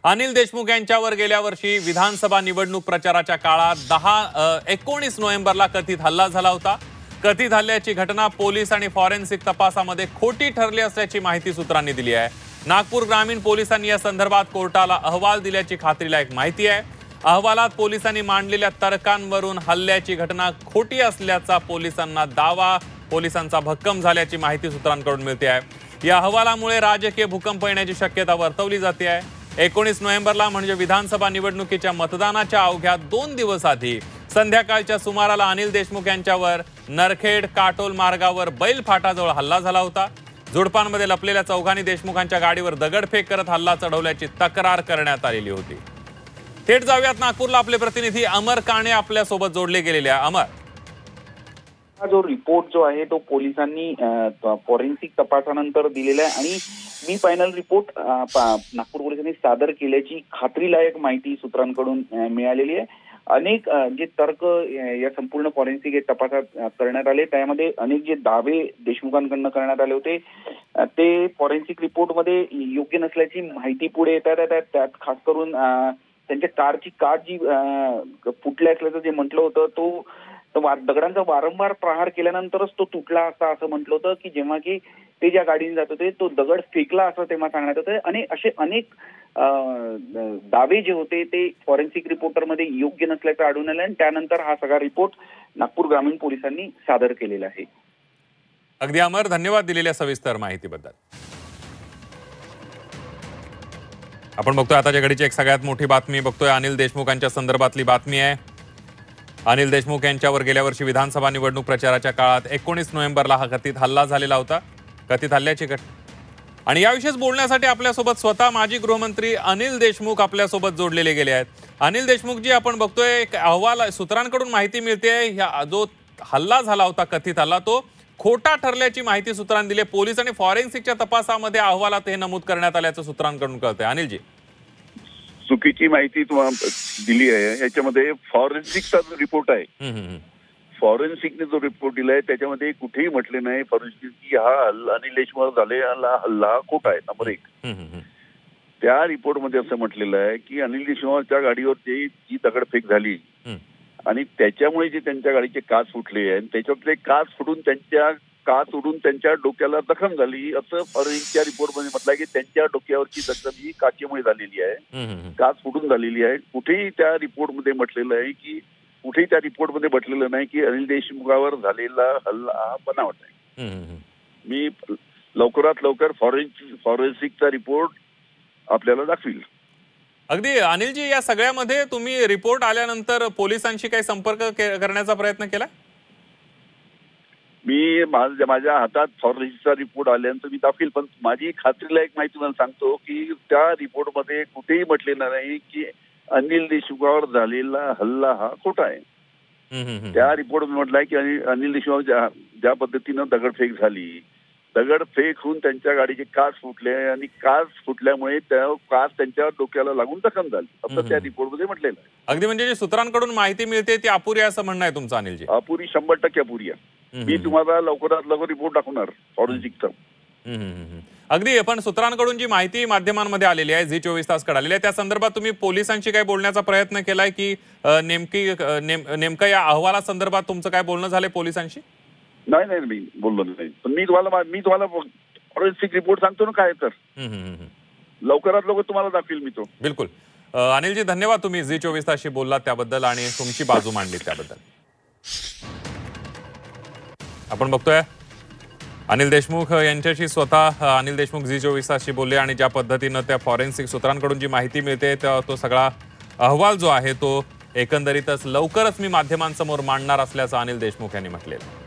अनिल देशमुख यांच्यावर गेल्या वर्षी विधानसभा निवडणूक प्रचाराच्या काळात 19 नोव्हेंबरला कथित हल्ला झाला होता। कथित हल्ल्याची घटना पोलीस आणि फॉरेन्सिक तपासामध्ये खोटी ठरली असल्याची माहिती सूत्रांनी दिली आहे। नागपूर ग्रामीण पोलिसांनी या संदर्भात कोर्टाला अहवाल दिल्याची खात्रीलायक माहिती आहे। अहवालात पोलिसांनी मांडलेल्या तर्कांवरून हल्ल्याची घटना खोटी असल्याचा पोलिसांना दावा पोलिसांचा भक्कम झाल्याची माहिती सूत्रांकडून मिळते आहे। या अहवालामुळे राजकीय भूकंप येण्याची शक्यता वर्तवली जाते आहे। 19 नोव्हेंबरला म्हणजे विधानसभा निवडणुकीच्या मतदानाच्या अवघ्या 2 दिवस आधी संध्याकाळच्या सुमाराला अनिल देशमुख यांच्यावर नरखेड काटोल मार्गावर बैल फाटाजवळ हल्ला झाला होता। झुडपांमध्ये लपलेल्या चौघांनी देशमुखांच्या गाडीवर दगडफेक करत हल्ला चढवल्याची तक्रार करण्यात आलेली होती। थेट जाऊयात नागपूरला, आपले प्रतिनिधी अमर काणे आपल्या सोबत जोडले गेलेले आहे। अमर, हा जो रिपोर्ट जो आहे तो पोलिसांनी फॉरेन्सिक तपासानंतर दिलेला आहे आणि मी फायनल रिपोर्ट नागपूर पोलिसांनी सादर केल्याची खात्रीलायक माहिती सूत्रांकडून मिळालेली आहे। अनेक जे तर्क या संपूर्ण फॉरेन्सिक तपासात करण्यात आले त्यामध्ये अनेक जे दावे देशमुखांकडून करण्यात आले होते ते फॉरेन्सिक रिपोर्टमध्ये योग्य नसल्याची माहिती पुढे येतात। त्यात खास करून त्यांच्या कारची काच जी फुटली असल्याचं जे म्हटलं होतं तो दगडांचा वारंवार प्रहार केल्यानंतरच तो तुटला असं म्हटलं होतं की जेव्हा की ते ज्या गाडीने जात होते तो दगड फेकला असं तेव्हा सांगण्यात होतं। आणि असे अनेक दावे जे होते ते फॉरेन्सिक रिपोर्टरमध्ये योग्य नसल्याचं आढळून आलं आणि त्यानंतर हा सगळा रिपोर्ट नागपूर ग्रामीण पोलिसांनी सादर केलेला आहे। अगदी अमर, धन्यवाद दिलेल्या सविस्तर माहितीबद्दल। आपण बघतोय आताच्या घडीची एक सगळ्यात मोठी बातमी बघतोय, अनिल देशमुखांच्या संदर्भातली बातमी आहे। अनिल देशमुख यांच्यावर गेल्या वर्षी विधानसभा निवडणूक प्रचाराच्या काळात 19 नोव्हेंबरला हा कथित हल्ला झालेला होता। कथित हल्ल्याची घटना आणि याविषयीच बोलण्यासाठी आपल्यासोबत स्वतः माजी गृहमंत्री अनिल देशमुख आपल्यासोबत जोडलेले गेले आहेत। अनिल देशमुख जी, आपण बघतोय एक अहवाल सूत्रांकडून माहिती मिळते जो हल्ला झाला होता कथित हल्ला तो खोटा ठरल्याची माहिती सूत्रांनी दिली। पोलीस आणि फॉरेन्सिकच्या तपासामध्ये अहवालात हे नमूद करण्यात आल्याचं सूत्रांकडून कळतंय। अनिलजी, चुकीची माहिती तुम्हाला दिली आहे। याच्यामध्ये फॉरेन्सिकचा जो रिपोर्ट आहे फॉरेन्सिकने जो रिपोर्ट दिलाय त्याच्यामध्ये कुठेही म्हटले नाही फॉरेन्सिक की हा अनिल देशमुख झालेला हल्ला खोटा आहे। नंबर 1, त्या रिपोर्टमध्ये असं म्हटलेलं आहे की अनिल देशमुखच्या गाडीवर जी दगडफेक झाली आणि त्याच्यामुळे जे त्यांच्या गाडीचे काच फुटले आणि त्याच्यातले काच उडून त्यांच्या डोक्याला जखम झाली असं फॉरेन्सिकच्या रिपोर्टमध्ये म्हटलंय की त्यांच्या डोक्यावरची जखम ही काचेमुळे झालेली आहे, काच फुटून झालेली आहे। कुठेही त्या रिपोर्टमध्ये म्हटलेलं आहे की कुठेही त्या रिपोर्टमध्ये म्हटलेलं नाही की अनिल देशमुखावर झालेला हल्ला हा बनावट आहे। मी लवकरात लवकर फॉरेन्सिकचा रिपोर्ट आपल्याला दाखवील। अगदी अनिलजी, या सगळ्यामध्ये तुम्ही रिपोर्ट आल्यानंतर पोलिसांशी काही संपर्क करण्याचा प्रयत्न केला? मी माझ्या हातात फॉरेन्सिकचा रिपोर्ट आल्यानंतर मी दाखवील, पण माझी खात्रीलायक माहिती तुम्हाला सांगतो की त्या रिपोर्टमध्ये कुठेही म्हटलेलं नाही की अनिल देशमुखावर झालेला हल्ला हा खोटा आहे। त्या रिपोर्टमध्ये म्हटलंय की अनिल देशमुख ज्या पद्धतीनं दगडफेक झाली, दगडफेक होऊन त्यांच्या गाडीचे काच फुटले आणि काच फुटल्यामुळे काच त्यांच्या डोक्याला लागून जखम झाली असं त्या रिपोर्टमध्ये म्हटलेलं आहे। अगदी, म्हणजे जी सूत्रांकडून माहिती मिळते ती अपुरी असं म्हणणं आहे तुमचं अनिलजी? अपुरी, 100% अपुरी आहे। मी तुम्हाला लवकरात लवकर रिपोर्ट दाखवणार फॉरेन्सिकचा। अगदी, पण सूत्रांकडून जी माहिती माध्यमांमध्ये आलेली आहे, झी24 तास कडे आलेली आहे, त्या संदर्भात तुम्ही पोलिसांशी काही बोलण्याचा प्रयत्न केलाय की नेमकं या अहवाला संदर्भात तुमचं काय बोलणं झालंय पोलिसांशी? नाही, मी बोललो नाही, पण मी तुम्हाला फॉरेन्सिक रिपोर्ट सांगतो ना काय तर लवकरात लवकर तुम्हाला दाखवेल मी तो। बिलकुल अनिलजी, धन्यवाद, तुम्ही झी24 तासशी बोललात त्याबद्दल आणि तुमची बाजू मांडली त्याबद्दल। आपण बघतोय अनिल देशमुख यांच्याशी स्वतः अनिल देशमुख झी24 तासशी बोलले आणि ज्या पद्धतीनं त्या फॉरेन्सिक सूत्रांकडून जी माहिती मिळते तो सगळा अहवाल जो आहे तो एकंदरीतच लवकरच मी माध्यमांसमोर मांडणार असल्याचं अनिल देशमुख यांनी म्हटलेलं आहे।